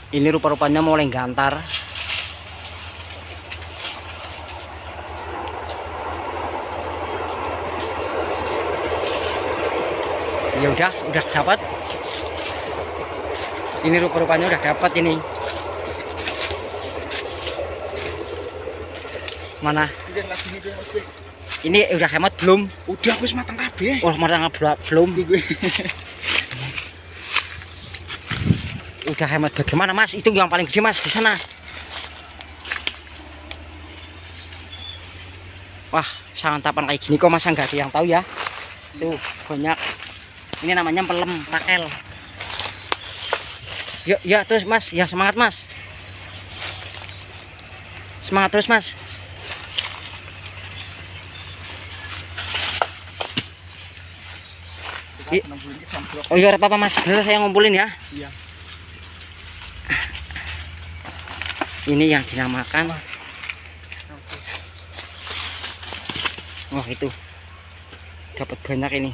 Ini rupa-rupanya mulai gantar. Ya udah dapat. Ini rupa-rupanya udah dapat ini. Mana? Ini udah hemat belum? Udah wis mateng kabeh. Oh, matang belum. Udah hemat bagaimana, Mas? Itu yang paling gede, Mas, di sana. Wah, santapan kayak gini kok masa nggak ada yang tahu ya? Tuh, banyak. Ini namanya pelem rakel. Yuk, ya terus, Mas. Ya semangat, Mas. Semangat terus, Mas. Oh iya, apa-apa, Mas. Bener saya ngumpulin ya. Iya. Ini yang dinamakan. Oh, itu. Dapat banyak ini.